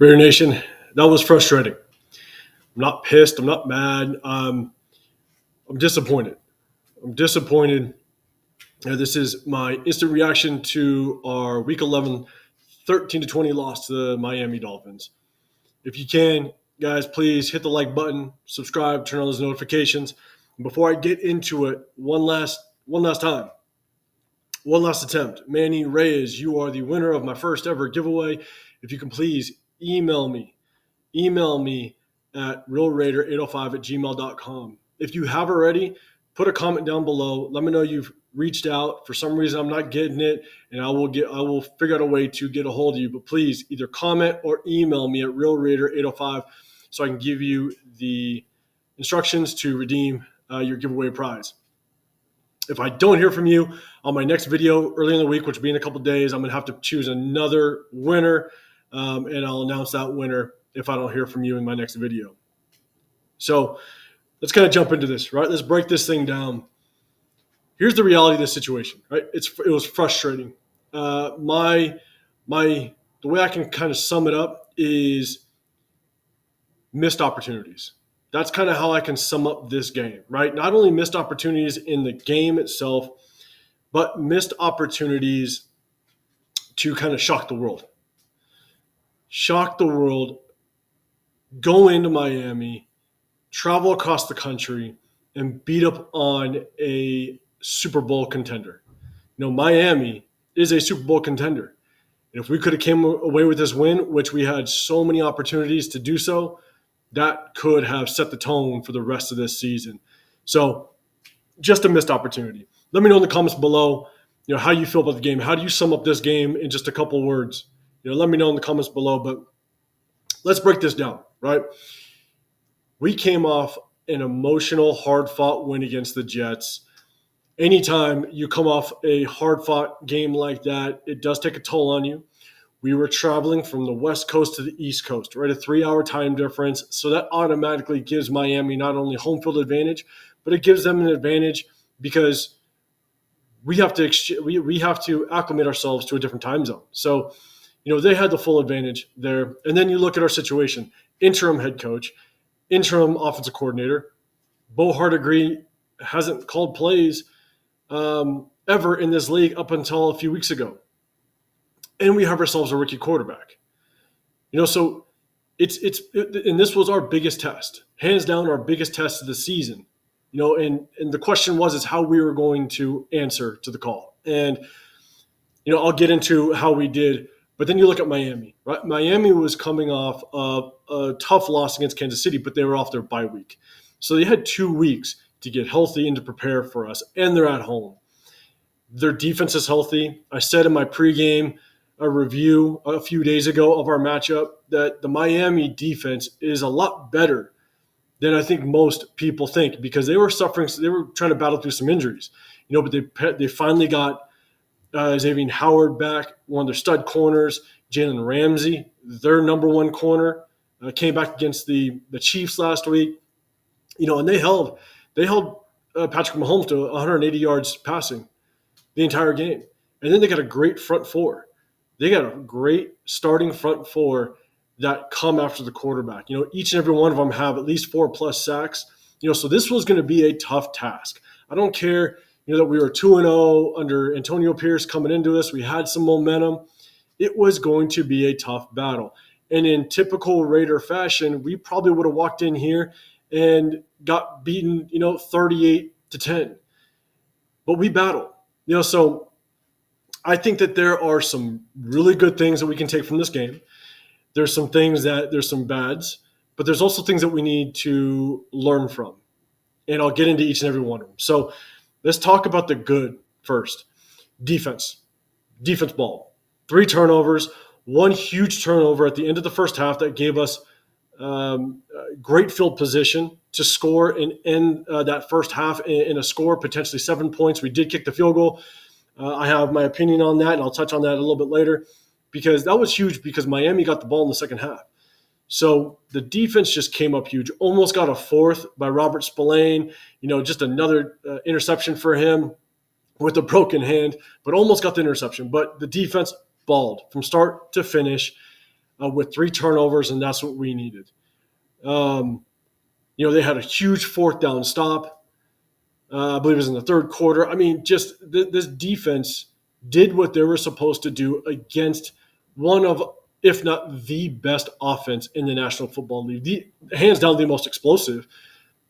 Raider Nation, that was frustrating. I'm not pissed. I'm not mad. I'm disappointed. I'm disappointed. This is my instant reaction to our Week 11 13-20 loss to the Miami Dolphins. If you can, guys, please hit the like button, subscribe, turn on those notifications. And before I get into it, one last time, one last attempt. Manny Reyes, you are the winner of my first ever giveaway. If you can please email me at realraider805@gmail.com. If you have already, put a comment down below. Let me know you've reached out. For some reason, I'm not getting it, and I will figure out a way to get a hold of you. But please either comment or email me at realraider805 so I can give you the instructions to redeem your giveaway prize. If I don't hear from you on my next video early in the week, which will be in a couple of days, I'm going to have to choose another winner, and I'll announce that winner if I don't hear from you in my next video. So let's kind of jump into this, right? Let's break this thing down. Here's the reality of this situation, right? It was frustrating. The way I can kind of sum it up is missed opportunities. That's kind of how I can sum up this game, right? Not only missed opportunities in the game itself, but missed opportunities to kind of shock the world. Shock the world, go into Miami, travel across the country, and beat up on a Super Bowl contender. Miami is a Super Bowl contender. And if we could have came away with this win, which we had so many opportunities to do so, that could have set the tone for the rest of this season. So just a missed opportunity. Let me know in the comments below, how you feel about the game. How do you sum up this game in just a couple words? Let me know in the comments below, but let's break this down, right? We came off an emotional, hard-fought win against the Jets. Anytime you come off a hard-fought game like that, it does take a toll on you. We were traveling from the West Coast to the East Coast, right? A 3-hour time difference. So that automatically gives Miami not only home field advantage, but it gives them an advantage because we have to acclimate ourselves to a different time zone. So, they had the full advantage there. And then you look at our situation: interim head coach, interim offensive coordinator. Bo Hardegree hasn't called plays ever in this league up until a few weeks ago. And we have ourselves a rookie quarterback. So and this was our biggest test, hands down our biggest test of the season. And the question is how we were going to answer to the call. And, I'll get into how we did. But then you look at Miami, right? Miami was coming off of a tough loss against Kansas City, but they were off their bye week. So they had 2 weeks to get healthy and to prepare for us, and they're at home. Their defense is healthy. I said in my pregame review a few days ago of our matchup that the Miami defense is a lot better than I think most people think, because they were trying to battle through some injuries, but they finally got Xavier Howard back, one of their stud corners. Jalen Ramsey, their number one corner, came back against the Chiefs last week, and they held Patrick Mahomes to 180 yards passing the entire game. And then they got a great front four. They got a great starting front four that come after the quarterback. Each and every one of them have at least 4+ sacks. So this was going to be a tough task. I don't care, that we were 2-0 under Antonio Pierce coming into this. We had some momentum. It was going to be a tough battle. And in typical Raider fashion, we probably would have walked in here and got beaten, 38-10. But we battled. So I think that there are some really good things that we can take from this game. There's some bads, but there's also things that we need to learn from. And I'll get into each and every one of them. So let's talk about the good first. Defense ball. 3 turnovers, 1 huge turnover at the end of the first half that gave us great field position to score and end that first half in a score, potentially 7 points. We did kick the field goal. I have my opinion on that, and I'll touch on that a little bit later, because that was huge because Miami got the ball in the second half. So the defense just came up huge, almost got a 4th by Robert Spillane, just another interception for him with a broken hand, but almost got the interception. But the defense balled from start to finish. with 3 turnovers, and that's what we needed. They had a huge 4th down stop. I believe it was in the 3rd quarter. I mean, just this defense did what they were supposed to do against one of, if not the best offense in the National Football League. Hands down the most explosive,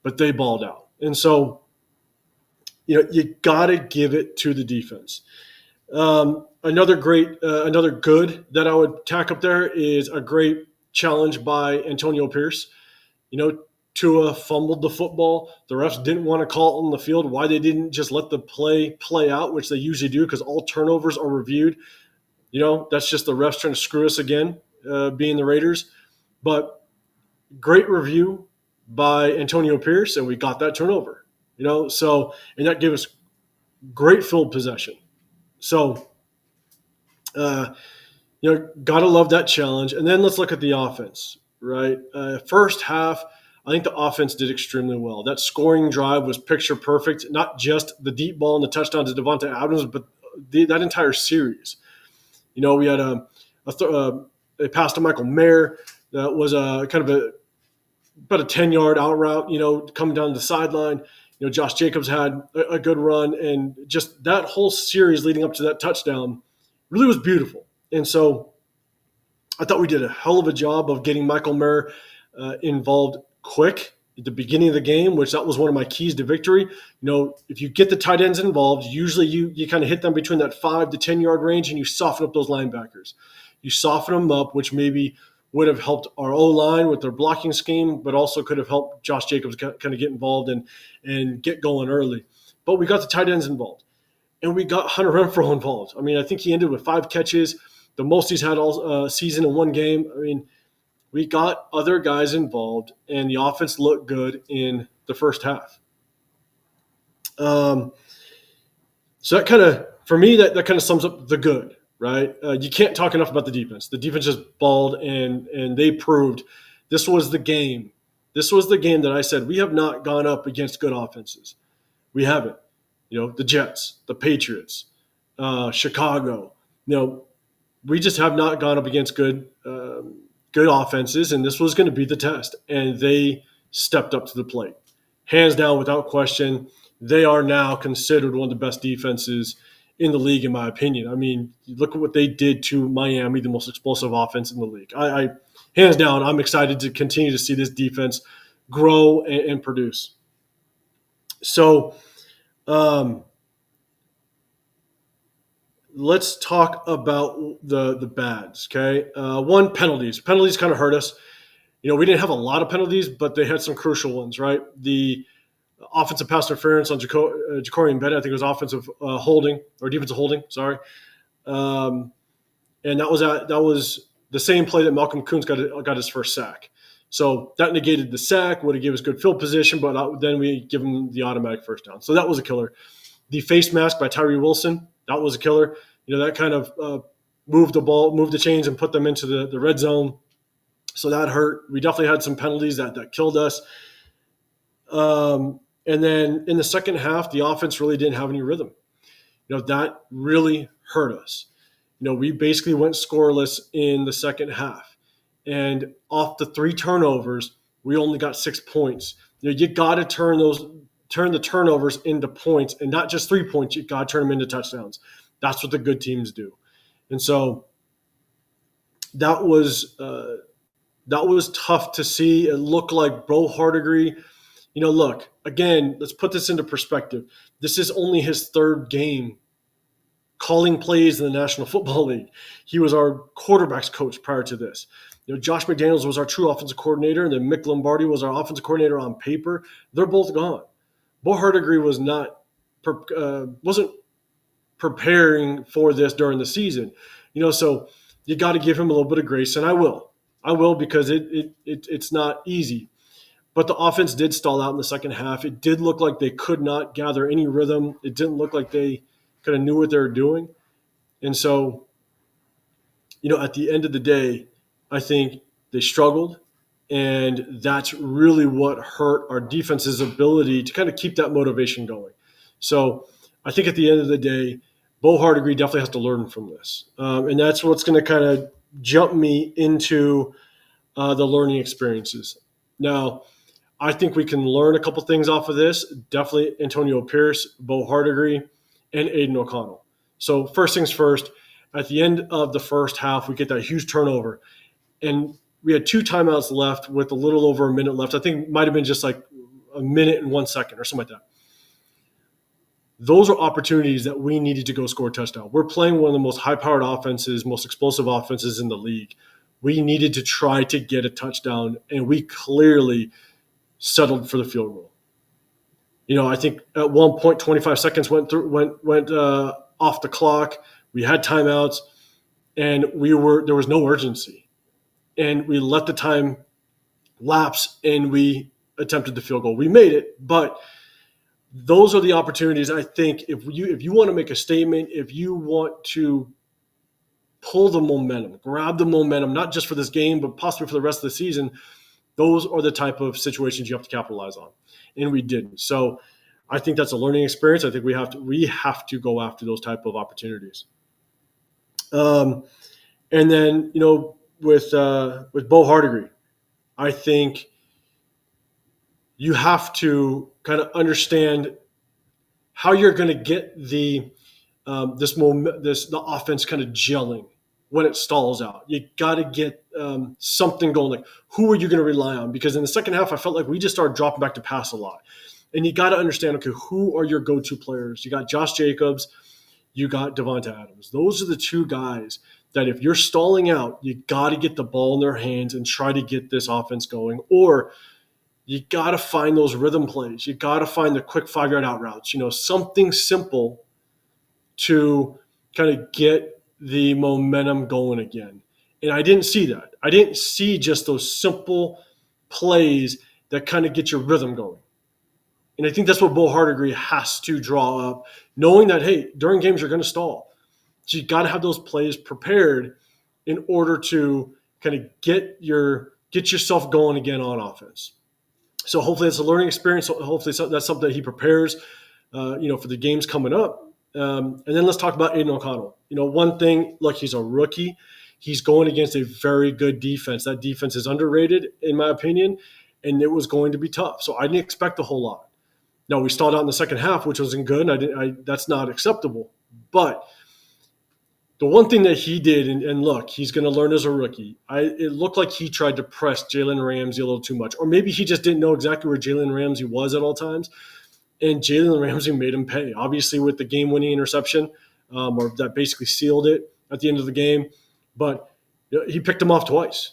but they balled out. And so, you got to give it to the defense. Another good that I would tack up there is a great challenge by Antonio Pierce. Tua fumbled the football. The refs didn't want to call it on the field. Why they didn't just let the play out, which they usually do, because all turnovers are reviewed. That's just the refs trying to screw us again, being the Raiders. But great review by Antonio Pierce, and we got that turnover. And that gave us great field possession. So, gotta love that challenge. And then let's look at the offense, right? First half, I think the offense did extremely well. That scoring drive was picture perfect, not just the deep ball and the touchdown to Devontae Adams, but that entire series. We had a pass to Michael Mayer that was about a 10-yard out route, coming down the sideline. Josh Jacobs had a good run, and just that whole series leading up to that touchdown really was beautiful. And so I thought we did a hell of a job of getting Michael Mayer involved quick at the beginning of the game, which that was one of my keys to victory. If you get the tight ends involved, usually you kind of hit them between that 5 to 10-yard range, and you soften up those linebackers. You soften them up, which maybe would have helped our O-line with their blocking scheme, but also could have helped Josh Jacobs kind of get involved and get going early. But we got the tight ends involved, and we got Hunter Renfrow involved. I mean, I think he ended with 5 catches, the most he's had all season in one game. I mean, we got other guys involved, and the offense looked good in the first half. So that kind of, for me, that kind of sums up the good, right? You can't talk enough about the defense. The defense just balled, and they proved this was the game. This was the game that I said we have not gone up against good offenses. We haven't. The Jets, the Patriots, Chicago. We just have not gone up against good offenses, and this was going to be the test. And they stepped up to the plate. Hands down, without question, they are now considered one of the best defenses in the league, in my opinion. I mean, look at what they did to Miami, the most explosive offense in the league. I hands down, I'm excited to continue to see this defense grow and produce. So, let's talk about the bads, okay? One, penalties. Penalties kind of hurt us. We didn't have a lot of penalties, but they had some crucial ones, right? The offensive pass interference on Jacorian Bennett, I think it was offensive holding or defensive holding, sorry. And that was the same play that Malcolm Koonce got his first sack. So that negated the sack, would have given us good field position, but then we give him the automatic first down. So that was a killer. The face mask by Tyree Wilson, that was a killer. That kind of moved the chains and put them into the red zone. So that hurt. We definitely had some penalties that killed us. And then in the second half, the offense really didn't have any rhythm. That really hurt us. We basically went scoreless in the second half. And off the 3 turnovers, we only got 6 points. You got to turn the turnovers into points, and not just 3 points. You got to turn them into touchdowns. That's what the good teams do. And so that was tough to see. It looked like Bo Hardegree. Look, again, let's put this into perspective. This is only his 3rd game calling plays in the National Football League. He was our quarterbacks coach prior to this. Josh McDaniels was our true offensive coordinator, and then Mick Lombardi was our offensive coordinator on paper. They're both gone. Bo Hardegree wasn't preparing for this during the season. So you got to give him a little bit of grace, and I will because it's not easy. But the offense did stall out in the second half. It did look like they could not gather any rhythm. It didn't look like they kind of knew what they were doing. And so, at the end of the day, I think they struggled. And that's really what hurt our defense's ability to kind of keep that motivation going. So I think at the end of the day, Bo Hardegree definitely has to learn from this. And that's what's going to kind of jump me into the learning experiences. Now, I think we can learn a couple things off of this. Definitely Antonio Pierce, Bo Hardigree, and Aiden O'Connell. So first things first, at the end of the first half, we get that huge turnover. And we had 2 timeouts left with a little over a minute left. I think it might have been just like a minute and 1 second or something like that. Those are opportunities that we needed to go score a touchdown. We're playing one of the most high-powered offenses, most explosive offenses in the league. We needed to try to get a touchdown, and we clearly settled for the field goal. I think at one point 25 seconds went off the clock. We had timeouts, and there was no urgency, and we let the time lapse, and we attempted the field goal. We made it, but those are the opportunities. I think if you want to make a statement, if you want to pull the momentum, grab the momentum, not just for this game, but possibly for the rest of the season, those are the type of situations you have to capitalize on. And we didn't. So I think that's a learning experience. I think we have to go after those type of opportunities. And then, with Bo Hardigree, I think you have to kind of understand how you're going to get the offense kind of gelling when it stalls out. You got to get something going. Like, who are you going to rely on? Because in the second half, I felt like we just started dropping back to pass a lot. And you got to understand, okay, who are your go-to players? You got Josh Jacobs, you got Devonta Adams. Those are the 2 guys that if you're stalling out, you got to get the ball in their hands and try to get this offense going. Or you got to find those rhythm plays. You got to find the quick 5-yard out routes, something simple to kind of get the momentum going again. And I didn't see that. I didn't see just those simple plays that kind of get your rhythm going. And I think that's what Bo Hardigree has to draw up, knowing that, hey, during games you're going to stall. So you got to have those plays prepared in order to kind of get yourself going again on offense. So hopefully it's a learning experience. Hopefully that's something that he prepares, for the games coming up. And then let's talk about Aiden O'Connell. One thing, look, he's a rookie. He's going against a very good defense. That defense is underrated, in my opinion, and it was going to be tough. So I didn't expect a whole lot. Now, we stalled out in the second half, which wasn't good. That's not acceptable. But the one thing that he did, and look, he's going to learn as a rookie. It looked like he tried to press Jalen Ramsey a little too much. Or maybe he just didn't know exactly where Jalen Ramsey was at all times. And Jalen Ramsey made him pay, obviously with the game-winning interception, or that basically sealed it at the end of the game. But he picked him off twice.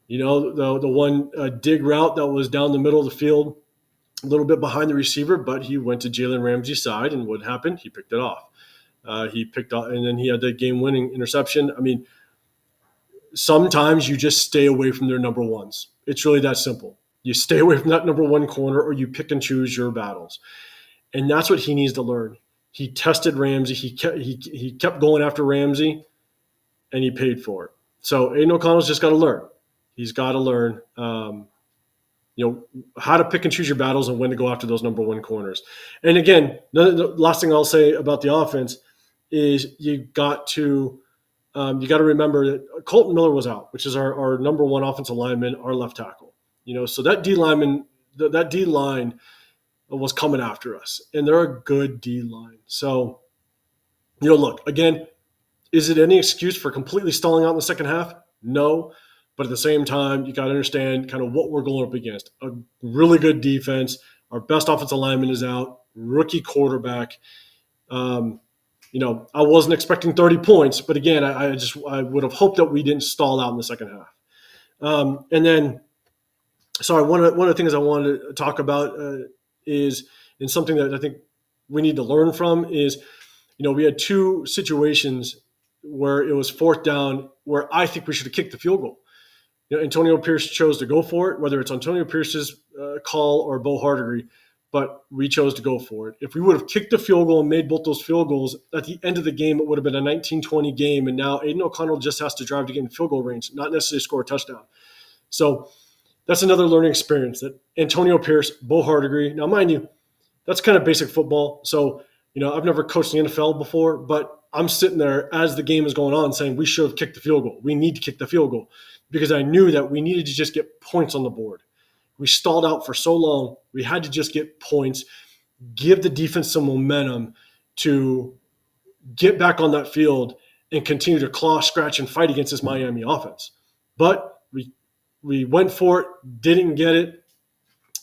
The one dig route that was down the middle of the field, a little bit behind the receiver, but he went to Jalen Ramsey's side, and what happened? He picked it off. And then he had the game-winning interception. I mean, sometimes you just stay away from their number ones. It's really that simple. You stay away from that number 1 corner, or you pick and choose your battles. And that's what he needs to learn. He tested Ramsey. He kept going after Ramsey, and he paid for it. So Aiden O'Connell's just got to learn. He's got to learn, how to pick and choose your battles and when to go after those number 1 corners. And again, the last thing I'll say about the offense is you got to remember that Colton Miller was out, which is our number 1 offensive lineman, our left tackle. So that D lineman, that D line was coming after us, and they're a good D line. So, look, again, is it any excuse for completely stalling out in the second half? No. But at the same time, you got to understand kind of what we're going up against. A really good defense. Our best offensive lineman is out. Rookie quarterback. I wasn't expecting 30 points, but again, I would have hoped that we didn't stall out in the second half. And then, sorry, one of the things I wanted to talk about is, and something that I think we need to learn from is, we had 2 situations where it was 4th down where I think we should have kicked the field goal. Antonio Pierce chose to go for it, whether it's Antonio Pierce's call or Bo Hardigree, but we chose to go for it. If we would have kicked the field goal and made both those field goals, at the end of the game, it would have been a 19-20 game, and now Aiden O'Connell just has to drive to get in field goal range, not necessarily score a touchdown. So that's another learning experience that Antonio Pierce, Bo Hardigree. Now, mind you, that's kind of basic football. So I've never coached the NFL before, but I'm sitting there as the game is going on saying we should have kicked the field goal. We need to kick the field goal because I knew that we needed to just get points on the board. We stalled out for so long. We had to just get points, give the defense some momentum to get back on that field and continue to claw, scratch, and fight against this Miami offense. But we went for it, didn't get it.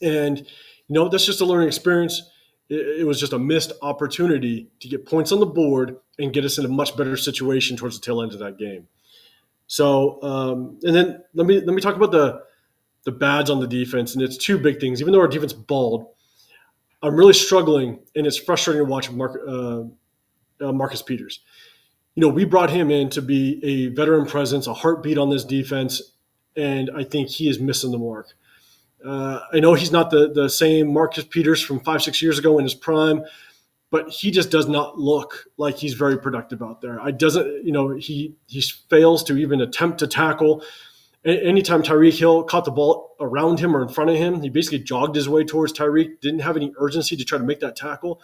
And, that's just a learning experience. It was just a missed opportunity to get points on the board and get us in a much better situation towards the tail end of that game. So, and then let me talk about the bads on the defense. And it's two big things. Even though our defense balled, I'm really struggling, and it's frustrating to watch Marcus Peters. We brought him in to be a veteran presence, a heartbeat on this defense, and I think he is missing the mark. I know he's not the same Marcus Peters from 5-6 years ago in his prime, but he just does not look like he's very productive out there. He fails to even attempt to tackle. Anytime Tyreek Hill caught the ball around him or in front of him, he basically jogged his way towards Tyreek, didn't have any urgency to try to make that tackle.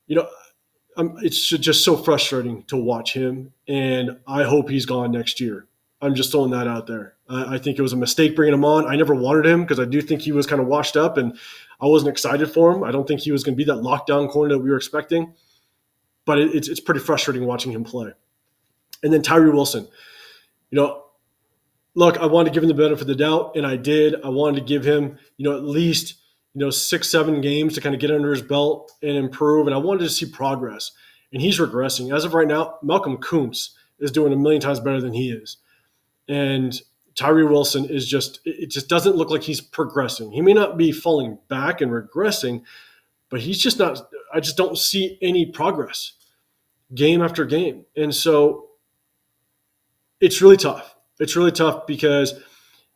It's just so frustrating to watch him, and I hope he's gone next year. I'm just throwing that out there. I think it was a mistake bringing him on. I never wanted him because I do think he was kind of washed up, and I wasn't excited for him. I don't think he was going to be that lockdown corner that we were expecting, but it's pretty frustrating watching him play. And then Tyree Wilson, look, I wanted to give him the benefit of the doubt, and I did. I wanted to give him, at least, 6-7 games to kind of get under his belt and improve. And I wanted to see progress. And he's regressing. As of right now, Malcolm Kuntz is doing a million times better than he is. And Tyree Wilson it just doesn't look like he's progressing. He may not be falling back and regressing, but he's just not, I just don't see any progress game after game. And so it's really tough. It's really tough because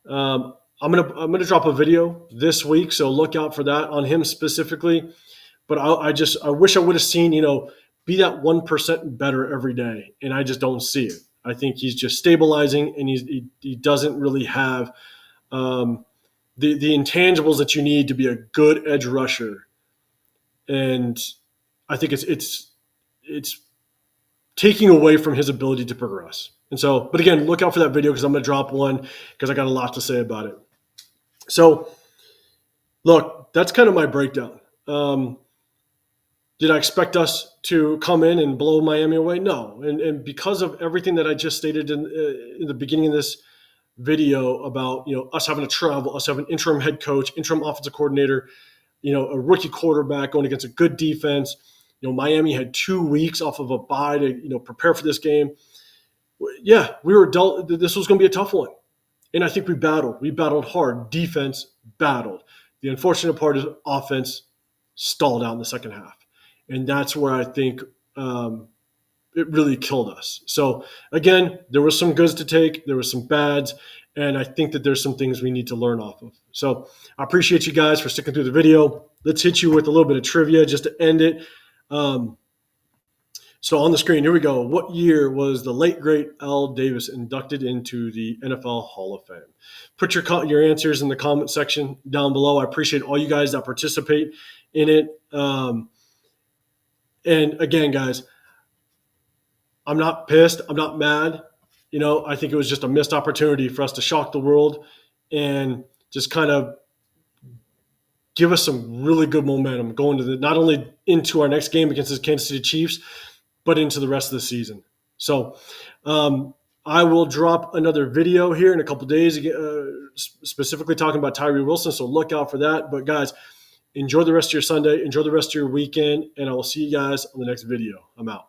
I'm gonna drop a video this week, so look out for that on him specifically. But I wish I would have seen be that 1% better every day, and I just don't see it. I think he's just stabilizing, and he doesn't really have the intangibles that you need to be a good edge rusher. And I think it's taking away from his ability to progress. And so, but again, look out for that video because I'm going to drop one because I got a lot to say about it. So, look, that's kind of my breakdown. Did I expect us to come in and blow Miami away? No. And because of everything that I just stated in the beginning of this video about, us having to travel, us having an interim head coach, interim offensive coordinator, a rookie quarterback going against a good defense. Miami had 2 weeks off of a bye to, prepare for this game. Yeah, we were dealt. This was going to be a tough one. And I think we battled. We battled hard. Defense battled. The unfortunate part is offense stalled out in the second half. And that's where I think it really killed us. So, again, there was some goods to take. There was some bads. And I think that there's some things we need to learn off of. So I appreciate you guys for sticking through the video. Let's hit you with a little bit of trivia just to end it. So on the screen, here we go. What year was the late, great Al Davis inducted into the NFL Hall of Fame? Put your answers in the comment section down below. I appreciate all you guys that participate in it. And again, guys, I'm not pissed. I'm not mad. I think it was just a missed opportunity for us to shock the world and just kind of give us some really good momentum going to not only into our next game against the Kansas City Chiefs, but into the rest of the season. So I will drop another video here in a couple of days, specifically talking about Tyree Wilson. So look out for that. But guys, enjoy the rest of your Sunday. Enjoy the rest of your weekend. And I will see you guys on the next video. I'm out.